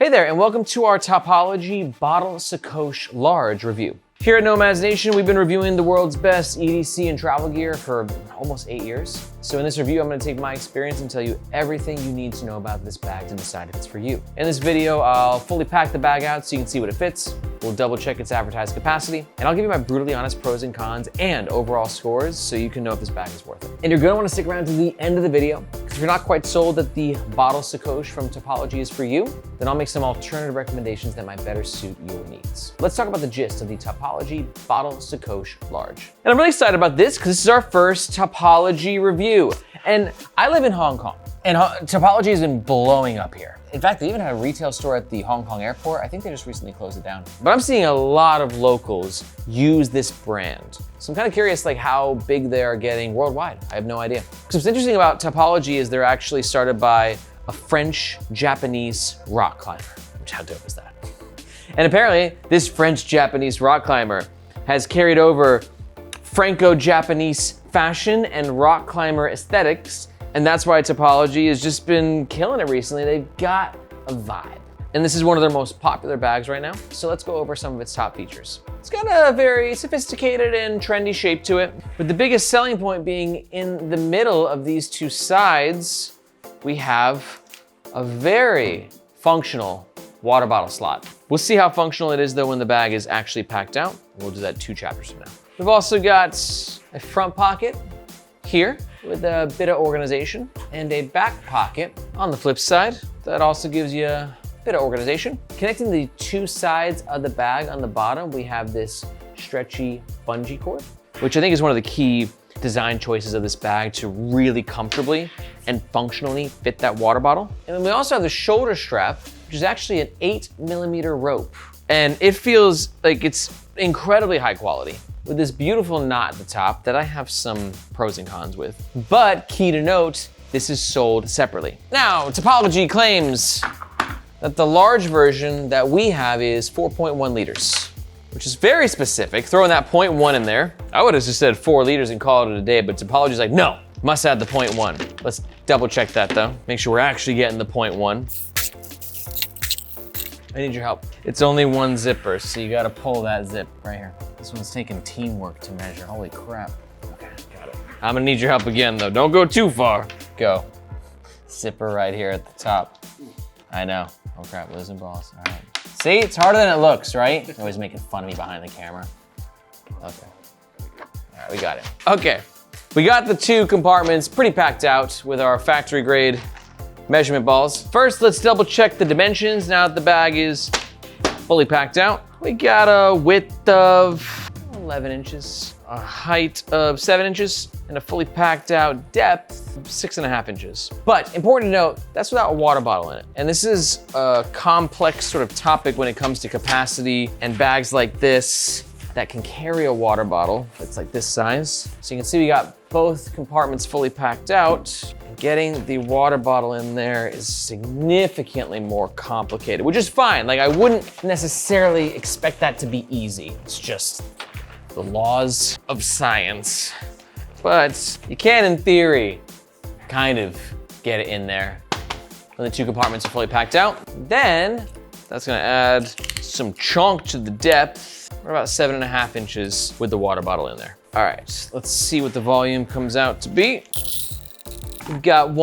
Hey there, and welcome to our Topologie Bottle Sacoche Large review. Here at Nomads Nation, we've been reviewing the world's best EDC and travel gear for almost 8 years. So in this review, I'm gonna take my experience and tell you everything you need to know about this bag to decide if it's for you. In this video, I'll fully pack the bag out so you can see what it fits. We'll double check its advertised capacity, and I'll give you my brutally honest pros and cons and overall scores so you can know if this bag is worth it. And you're gonna wanna stick around to the end of the video, because if you're not quite sold that the Bottle Sacoche from Topologie is for you, then I'll make some alternative recommendations that might better suit your needs. Let's talk about the gist of the Topologie Bottle Sacoche Large. And I'm really excited about this because this is our first Topologie review. And I live in Hong Kong, and Topologie has been blowing up here. In fact, they even had a retail store at the Hong Kong airport. I think they just recently closed it down. But I'm seeing a lot of locals use this brand. So I'm kind of curious like how big they are getting worldwide. I have no idea. Because what's interesting about Topologie is they're actually started by a French-Japanese rock climber. How dope is that? And apparently, this French-Japanese rock climber has carried over Franco-Japanese fashion and rock climber aesthetics, and that's why Topologie has just been killing it recently. They've got a vibe. And this is one of their most popular bags right now, so let's go over some of its top features. It's got a very sophisticated and trendy shape to it, with the biggest selling point being in the middle of these two sides, we have a very functional water bottle slot. We'll see how functional it is though when the bag is actually packed out. We'll do that 2 chapters from now. We've also got a front pocket here with a bit of organization and a back pocket on the flip side. That also gives you a bit of organization. Connecting the 2 sides of the bag on the bottom, we have this stretchy bungee cord, which I think is one of the key design choices of this bag to really comfortably and functionally fit that water bottle. And then we also have the shoulder strap, which is actually an 8mm rope. And it feels like it's incredibly high quality with this beautiful knot at the top that I have some pros and cons with. But key to note, this is sold separately. Now, Topologie claims that the large version that we have is 4.1 liters, which is very specific, throwing that 0.1 in there. I would have just said 4 liters and called it a day, but Topologie's like, no, must add the 0.1. Let's double check that though. Make sure we're actually getting the 0.1. I need your help. It's only 1 zipper, so you gotta pull that zip right here. This one's taking teamwork to measure, holy crap. Okay, got it. I'm gonna need your help again though. Don't go too far. Go. Zipper right here at the top. I know. Oh crap, losing balls. All right. See, it's harder than it looks, right? You're always making fun of me behind the camera. Okay. All right, we got it. Okay, we got the 2 compartments pretty packed out with our factory grade measurement balls. First, let's double check the dimensions now that the bag is fully packed out. We got a width of 11 inches, a height of 7 inches, and a fully packed out depth of 6.5 inches. But important to note, that's without a water bottle in it. And this is a complex sort of topic when it comes to capacity and bags like this that can carry a water bottle that's like this size. So you can see we got both compartments fully packed out. Getting the water bottle in there is significantly more complicated, which is fine. Like I wouldn't necessarily expect that to be easy. It's just the laws of science. But you can, in theory, kind of get it in there when the 2 compartments are fully packed out. Then that's gonna add some chunk to the depth. We're about 7.5 inches with the water bottle in there. All right, let's see what the volume comes out to be. We've got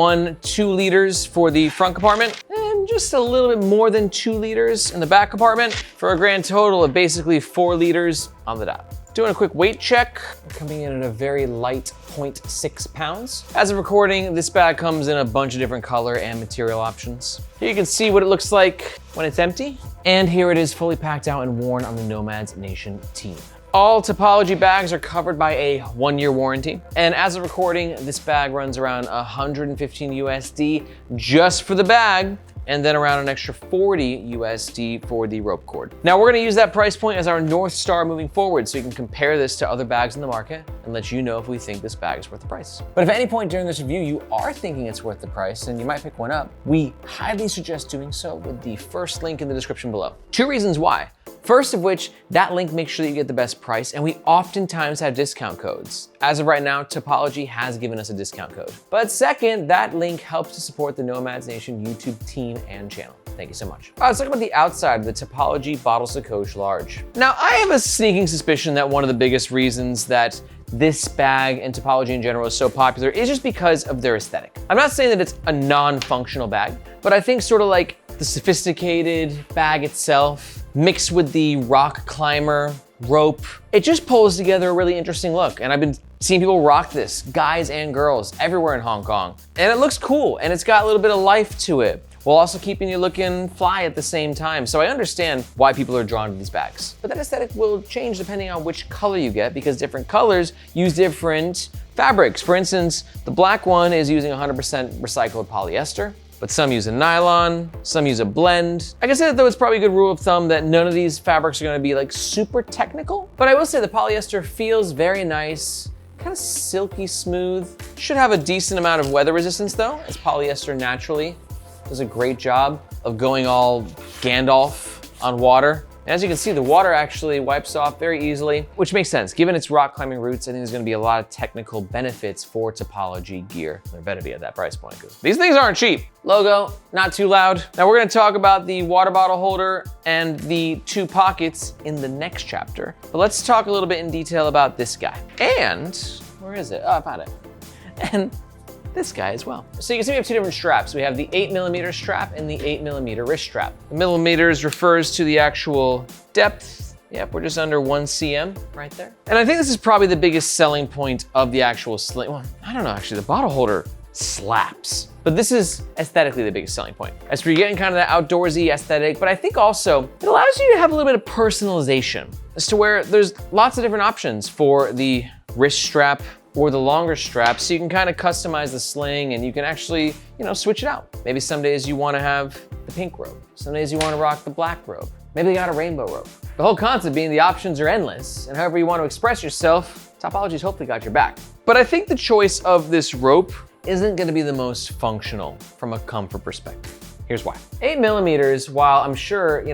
2 liters for the front compartment and just a little bit more than 2 liters in the back compartment for a grand total of basically 4 liters on the dot. Doing a quick weight check, coming in at a very light 0.6 pounds. As of recording, this bag comes in a bunch of different color and material options. Here you can see what it looks like when it's empty. And here it is fully packed out and worn on the Nomads Nation team. All Topologie bags are covered by a 1-year warranty. And as of recording, this bag runs around 115 USD just for the bag, and then around an extra 40 USD for the rope cord. Now we're gonna use that price point as our North Star moving forward so you can compare this to other bags in the market and let you know if we think this bag is worth the price. But if at any point during this review you are thinking it's worth the price and you might pick one up, we highly suggest doing so with the first link in the description below. 2 reasons why. First of which, that link makes sure that you get the best price, and we oftentimes have discount codes. As of right now, Topologie has given us a discount code. But second, that link helps to support the Nomads Nation YouTube team and channel. Thank you so much. All right, let's talk about the outside of the Topologie Bottle Sacoche Large. Now, I have a sneaking suspicion that one of the biggest reasons that this bag and Topologie in general is so popular is just because of their aesthetic. I'm not saying that it's a non-functional bag, but I think sort of like the sophisticated bag itself, mixed with the rock climber rope, it just pulls together a really interesting look. And I've been seeing people rock this, guys and girls, everywhere in Hong Kong. And it looks cool, and it's got a little bit of life to it, while also keeping you looking fly at the same time. So I understand why people are drawn to these bags. But that aesthetic will change depending on which color you get, because different colors use different fabrics. For instance, the black one is using 100% recycled polyester, but some use a nylon, some use a blend. Like I said, though, it's probably a good rule of thumb that none of these fabrics are gonna be like super technical, but I will say the polyester feels very nice, kind of silky smooth. Should have a decent amount of weather resistance though, as polyester naturally does a great job of going all Gandalf on water. And as you can see, the water actually wipes off very easily, which makes sense. Given its rock climbing roots, I think there's gonna be a lot of technical benefits for Topologie gear. There better be at that price point, because these things aren't cheap. Logo, not too loud. Now we're gonna talk about the water bottle holder and the 2 pockets in the next chapter. But let's talk a little bit in detail about this guy. And, where is it? Oh, I found it. And this guy as well. So you can see we have 2 different straps. We have the 8mm strap and the 8mm wrist strap. The millimeters refers to the actual depth. Yep, we're just under 1 cm right there. And I think this is probably the biggest selling point of the actual Sling. Well, I don't know, actually, the bottle holder slaps. But this is aesthetically the biggest selling point. As for you getting kind of that outdoorsy aesthetic, but I think also it allows you to have a little bit of personalization as to where there's lots of different options for the wrist strap or the longer strap, so you can kind of customize the sling and you can actually, switch it out. Maybe some days you wanna have the pink rope. Some days you wanna rock the black rope. Maybe they got a rainbow rope. The whole concept being the options are endless, and however you want to express yourself, Topologie's hopefully got your back. But I think the choice of this rope isn't gonna be the most functional from a comfort perspective. Here's why. 8mm, while I'm sure,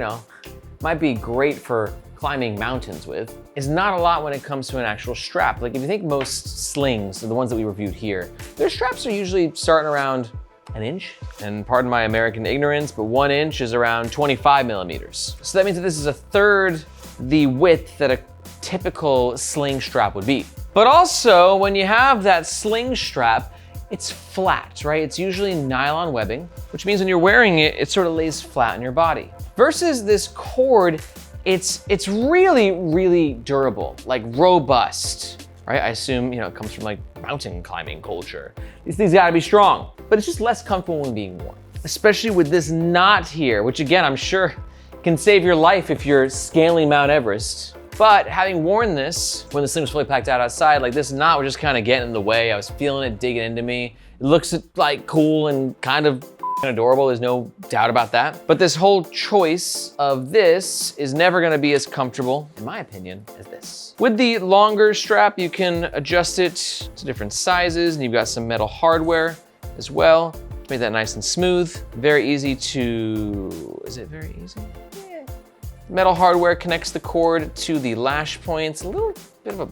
might be great for climbing mountains with, is not a lot when it comes to an actual strap. Like if you think most slings, the ones that we reviewed here, their straps are usually starting around 1 inch. And pardon my American ignorance, but 1 inch is around 25mm. So that means that this is 1/3 the width that a typical sling strap would be. But also when you have that sling strap, it's flat, right? It's usually nylon webbing, which means when you're wearing it, it sort of lays flat on your body. Versus this cord, it's really, really durable, like robust, right? I assume, it comes from like mountain climbing culture. These things gotta be strong, but it's just less comfortable when being worn. Especially with this knot here, which again, I'm sure can save your life if you're scaling Mount Everest. But having worn this, when the sling was fully packed out outside, like this knot was just kind of getting in the way. I was feeling it digging into me. It looks like cool and kind of adorable, there's no doubt about that. But this whole choice of this is never gonna be as comfortable, in my opinion, as this. With the longer strap, you can adjust it to different sizes, and you've got some metal hardware as well to make that nice and smooth. Very easy to, is it very easy? Yeah. Metal hardware connects the cord to the lash points. A little bit of a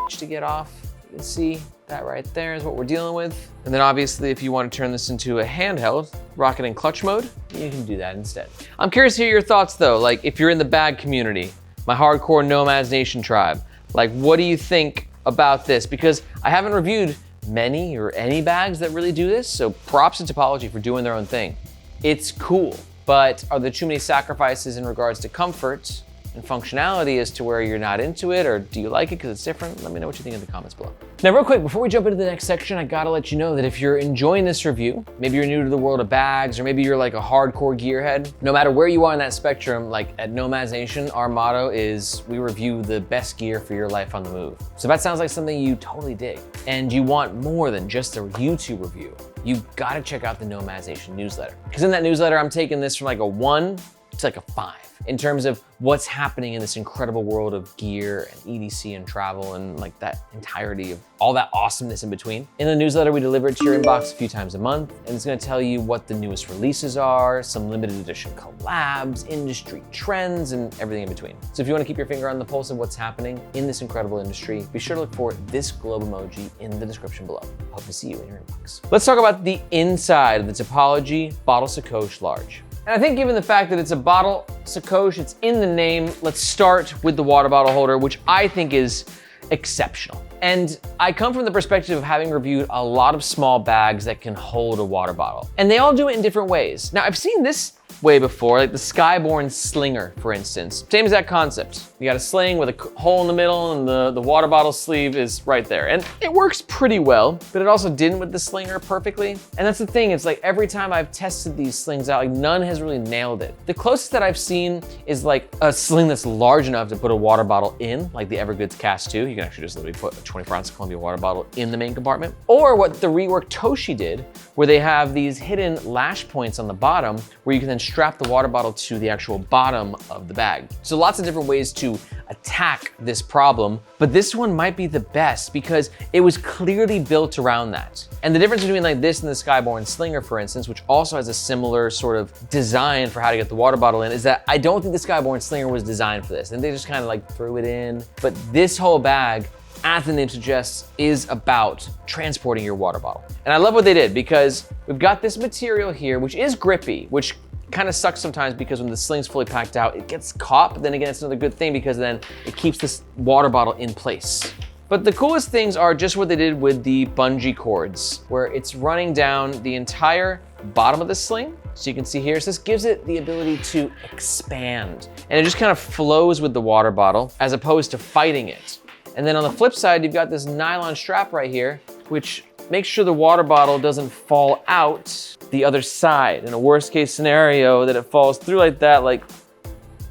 to get off. You can see that right there is what we're dealing with. And then obviously if you want to turn this into a handheld, rock it in clutch mode, you can do that instead. I'm curious to hear your thoughts though, like if you're in the bag community, my hardcore Nomads Nation tribe, like what do you think about this? Because I haven't reviewed many or any bags that really do this, so props to Topologie for doing their own thing. It's cool, but are there too many sacrifices in regards to comfort and functionality as to where you're not into it, or do you like it because it's different? Let me know what you think in the comments below. Now real quick, before we jump into the next section, I gotta let you know that if you're enjoying this review, maybe you're new to the world of bags, or maybe you're like a hardcore gearhead, no matter where you are in that spectrum, like at Nomads Nation, our motto is we review the best gear for your life on the move. So if that sounds like something you totally dig, and you want more than just a YouTube review, you gotta check out the Nomads Nation newsletter. Because in that newsletter, I'm taking this from like a 1 It's like a 5 in terms of what's happening in this incredible world of gear and EDC and travel and like that entirety of all that awesomeness in between. In the newsletter, we deliver it to your inbox a few times a month, and it's gonna tell you what the newest releases are, some limited edition collabs, industry trends, and everything in between. So if you wanna keep your finger on the pulse of what's happening in this incredible industry, be sure to look for this globe emoji in the description below. Hope to see you in your inbox. Let's talk about the inside of the Topologie Bottle Sacoche Large. And I think given the fact that it's a bottle Sacoche, it's in the name, let's start with the water bottle holder, which I think is exceptional. And I come from the perspective of having reviewed a lot of small bags that can hold a water bottle. And they all do it in different ways. Now, I've seen this way before, like the Skyborne Slinger, for instance. Same exact concept. You got a sling with a hole in the middle and the water bottle sleeve is right there. And it works pretty well, but it also didn't with the Slinger perfectly. And that's the thing, it's like every time I've tested these slings out, like none has really nailed it. The closest that I've seen is like a sling that's large enough to put a water bottle in, like the Evergoods Cast 2. You can actually just literally put a 24-ounce Columbia water bottle in the main compartment. Or what the Rework Toshi did, where they have these hidden lash points on the bottom where you can then strap the water bottle to the actual bottom of the bag. So lots of different ways to attack this problem, but this one might be the best because it was clearly built around that. And the difference between like this and the Skyborne Slinger, for instance, which also has a similar sort of design for how to get the water bottle in, is that I don't think the Skyborne Slinger was designed for this. And they just kind of like threw it in. But this whole bag, as the name suggests, is about transporting your water bottle. And I love what they did because we've got this material here, which is grippy, which kind of sucks sometimes because when the sling's fully packed out, it gets caught, but then again, it's another good thing because then it keeps this water bottle in place. But the coolest things are just what they did with the bungee cords, where it's running down the entire bottom of the sling. So you can see here, so this gives it the ability to expand. And it just kind of flows with the water bottle as opposed to fighting it. And then on the flip side, you've got this nylon strap right here, which makes sure the water bottle doesn't fall out the other side. In a worst case scenario that it falls through like that, like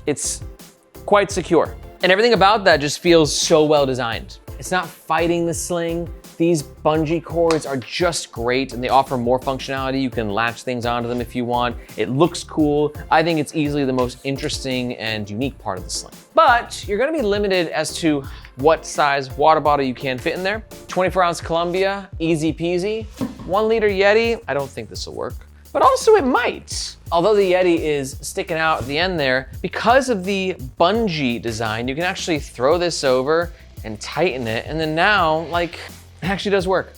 it's quite secure. And everything about that just feels so well designed. It's not fighting the sling. These bungee cords are just great and they offer more functionality. You can latch things onto them if you want. It looks cool. I think it's easily the most interesting and unique part of the sling. But you're gonna be limited as to what size water bottle you can fit in there. 24-ounce Columbia, easy peasy. 1 liter Yeti, I don't think this will work. But also it might. Although the Yeti is sticking out at the end there, because of the bungee design, you can actually throw this over and tighten it, and then now, like, it actually does work.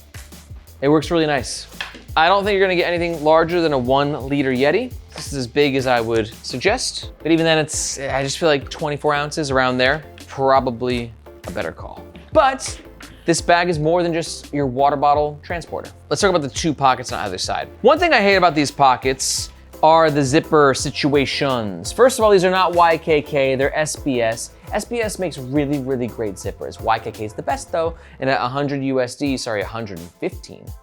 It works really nice. I don't think you're gonna get anything larger than a 1 liter Yeti. This is as big as I would suggest, but even then I just feel like 24 ounces around there, probably a better call. But this bag is more than just your water bottle transporter. Let's talk about the 2 pockets on either side. One thing I hate about these pockets are the zipper situations. First of all, these are not YKK, they're SBS. SBS makes really, really great zippers. YKK is the best though, and at 115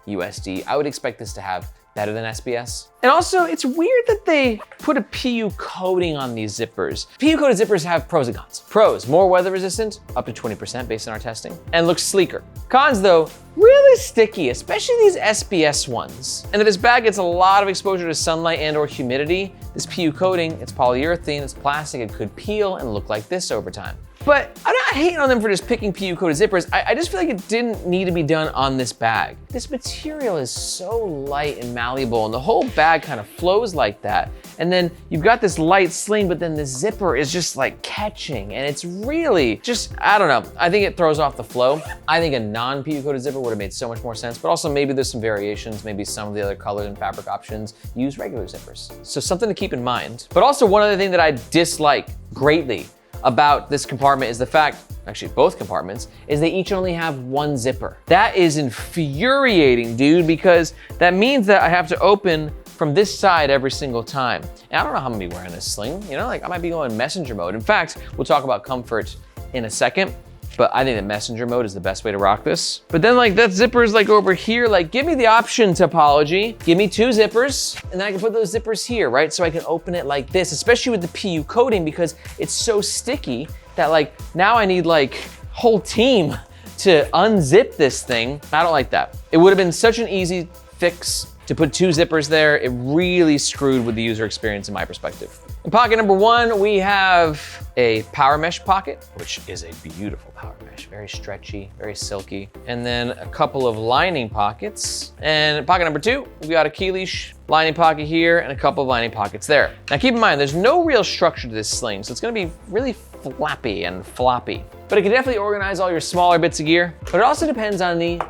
USD, I would expect this to have better than SBS. And also, it's weird that they put a PU coating on these zippers. PU coated zippers have pros and cons. Pros, more weather resistant, up to 20% based on our testing, and looks sleeker. Cons though, really sticky, especially these SBS ones. And if this bag gets a lot of exposure to sunlight and or humidity, this PU coating, it's polyurethane, it's plastic, it could peel and look like this over time. But I'm not hating on them for just picking PU coated zippers. I just feel like it didn't need to be done on this bag. This material is so light and malleable and the whole bag kind of flows like that. And then you've got this light sling, but then the zipper is just like catching and it's really just, I don't know. I think it throws off the flow. I think a non-PU coated zipper would have made so much more sense, but also maybe there's some variations. Maybe some of the other color and fabric options use regular zippers. So something to keep in mind. But also one other thing that I dislike greatly about this compartment is the fact, actually both compartments, is they each only have 1 zipper. That is infuriating, dude, because that means that I have to open from this side every single time. And I don't know how I'm gonna be wearing this sling, you know, like I might be going messenger mode. In fact, we'll talk about comfort in a second, but I think that messenger mode is the best way to rock this. But then like that zipper is like over here, like give me the option, Topologie. Give me 2 zippers and then I can put those zippers here, right? So I can open it like this, especially with the PU coating because it's so sticky that like now I need like whole team to unzip this thing. I don't like that. It would have been such an easy fix to put 2 zippers there. It really screwed with the user experience in my perspective. In pocket number 1, we have a power mesh pocket, which is a beautiful power mesh, very stretchy, very silky. And then a couple of lining pockets. And in pocket number 2, we got a key leash lining pocket here and a couple of lining pockets there. Now keep in mind, there's no real structure to this sling, so it's gonna be really flappy and floppy. But it can definitely organize all your smaller bits of gear. But it also depends on the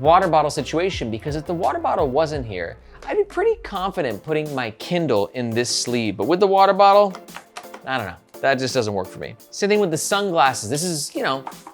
water bottle situation, because if the water bottle wasn't here, I'd be pretty confident putting my Kindle in this sleeve. But with the water bottle, I don't know. That just doesn't work for me. Same thing with the sunglasses. This is,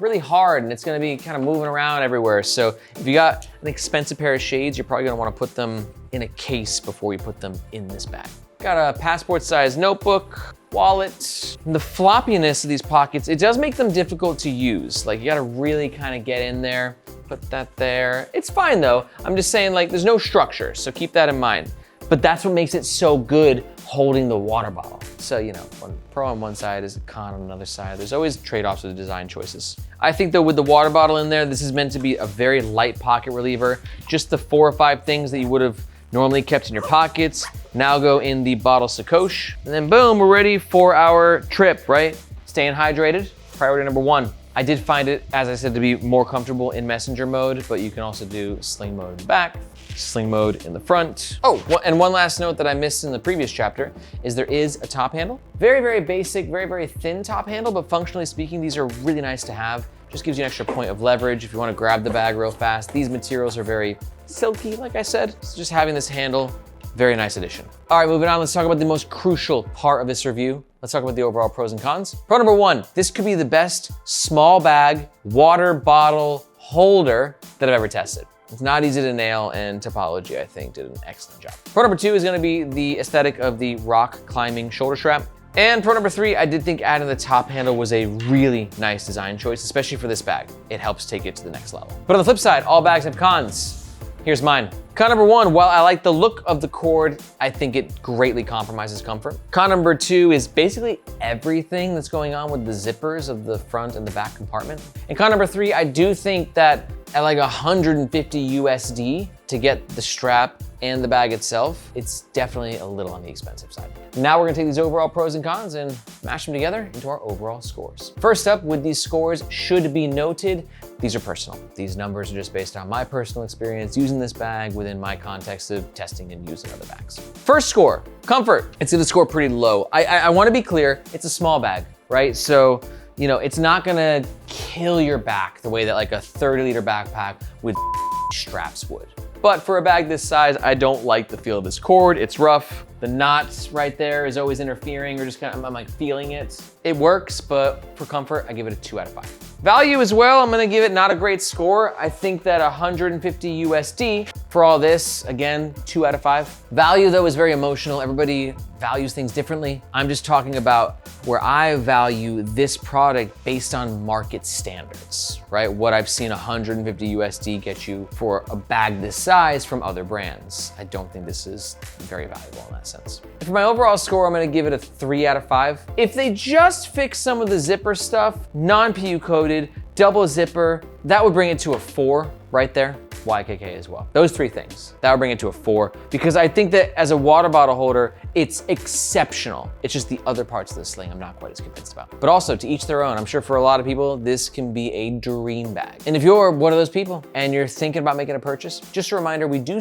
really hard and it's gonna be kind of moving around everywhere. So if you got an expensive pair of shades, you're probably gonna wanna put them in a case before you put them in this bag. Got a passport-sized notebook, wallet. And the floppiness of these pockets, it does make them difficult to use. Like you gotta really kind of get in there, put that there. It's fine though. I'm just saying there's no structure, so keep that in mind. But that's what makes it so good holding the water bottle. So, one pro on one side is a con on another side. There's always trade-offs with the design choices. I think though with the water bottle in there, this is meant to be a very light pocket reliever. Just the 4 or 5 things that you would have normally kept in your pockets now go in the bottle sacoche. And then boom, we're ready for our trip, right? Staying hydrated, priority number 1. I did find it, as I said, to be more comfortable in messenger mode, but you can also do sling mode in the back, sling mode in the front. Oh, and one last note that I missed in the previous chapter is there is a top handle. Very, very basic, very, very thin top handle, but functionally speaking, these are really nice to have. Just gives you an extra point of leverage if you want to grab the bag real fast. These materials are very silky, like I said. So just having this handle, very nice addition. All right, moving on, let's talk about the most crucial part of this review. Let's talk about the overall pros and cons. Pro number 1, this could be the best small bag water bottle holder that I've ever tested. It's not easy to nail, and Topologie, I think, did an excellent job. Pro number 2 is gonna be the aesthetic of the rock climbing shoulder strap. And pro number 3, I did think adding the top handle was a really nice design choice, especially for this bag. It helps take it to the next level. But on the flip side, all bags have cons. Here's mine. Con number 1, while I like the look of the cord, I think it greatly compromises comfort. Con number 2 is basically everything that's going on with the zippers of the front and the back compartment. And con number 3, I do think that at like 150 USD to get the strap and the bag itself, it's definitely a little on the expensive side. Now we're gonna take these overall pros and cons and mash them together into our overall scores. First up, with these scores, should be noted, these are personal. These numbers are just based on my personal experience using this bag within my context of testing and using other bags. First score, comfort. It's gonna score pretty low. I wanna be clear, it's a small bag, right? So, it's not gonna kill your back the way that like a 30-liter backpack with straps would. But for a bag this size, I don't like the feel of this cord. It's rough. The knots right there is always interfering or just I'm like feeling it. It works, but for comfort, I give it a 2 out of 5. Value as well, I'm gonna give it not a great score. I think that 150 USD for all this, again, 2 out of 5. Value though is very emotional. Everybody values things differently. I'm just talking about where I value this product based on market standards, right? What I've seen 150 USD get you for a bag this size from other brands. I don't think this is very valuable in that sense. And for my overall score, I'm gonna give it a 3 out of 5. If they just fix some of the zipper stuff, non-PU coated, double zipper, that would bring it to a 4 right there. YKK as well. Those 3 things, that would bring it to a 4 because I think that as a water bottle holder, it's exceptional. It's just the other parts of the sling I'm not quite as convinced about. But also to each their own. I'm sure for a lot of people, this can be a dream bag. And if you're one of those people and you're thinking about making a purchase, just a reminder, we do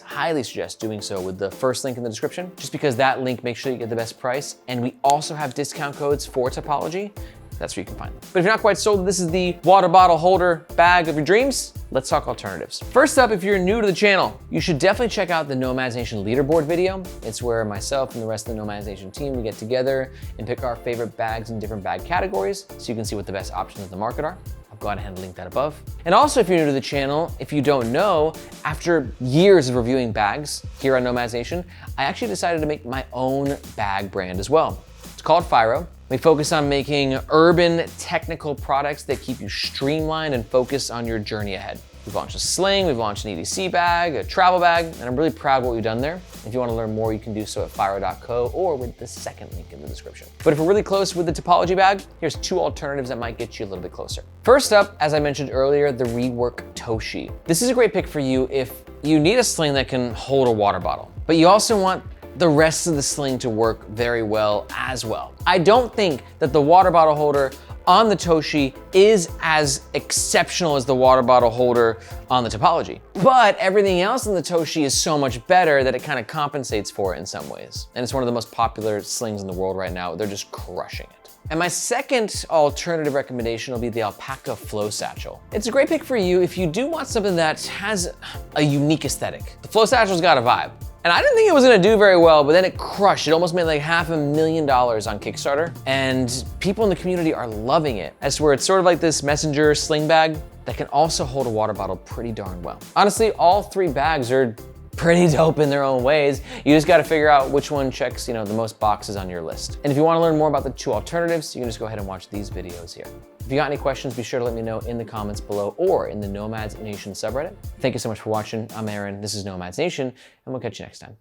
highly suggest doing so with the first link in the description, just because that link makes sure you get the best price. And we also have discount codes for Topologie. That's where you can find them. But if you're not quite sold, this is the water bottle holder bag of your dreams. Let's talk alternatives. First up, if you're new to the channel, you should definitely check out the Nomads Nation leaderboard video. It's where myself and the rest of the Nomads Nation team, we get together and pick our favorite bags in different bag categories so you can see what the best options in the market are. I'll go ahead and link that above. And also, if you're new to the channel, if you don't know, after years of reviewing bags here on Nomads Nation, I actually decided to make my own bag brand as well. It's called Fyro. We focus on making urban technical products that keep you streamlined and focused on your journey ahead. We've launched a sling, we've launched an EDC bag, a travel bag, and I'm really proud of what we've done there. If you want to learn more, you can do so at fyro.co or with the second link in the description. But if we're really close with the Topologie bag, here's 2 alternatives that might get you a little bit closer. First up, as I mentioned earlier, the Rework Toshi. This is a great pick for you if you need a sling that can hold a water bottle, but you also want the rest of the Sling to work very well as well. I don't think that the water bottle holder on the Toshi is as exceptional as the water bottle holder on the Topologie. But everything else in the Toshi is so much better that it kind of compensates for it in some ways. And it's one of the most popular slings in the world right now. They're just crushing it. And my second alternative recommendation will be the Alpaca Flow Satchel. It's a great pick for you if you do want something that has a unique aesthetic. The Flow Satchel's got a vibe. And I didn't think it was gonna do very well, but then it crushed. It almost made like $500,000 on Kickstarter, and people in the community are loving it. I swear, it's sort of like this messenger sling bag that can also hold a water bottle pretty darn well. Honestly, all three bags are pretty dope in their own ways. You just gotta figure out which one checks, the most boxes on your list. And if you wanna learn more about the two alternatives, you can just go ahead and watch these videos here. If you got any questions, be sure to let me know in the comments below or in the Nomads Nation subreddit. Thank you so much for watching. I'm Aaron, this is Nomads Nation, and we'll catch you next time.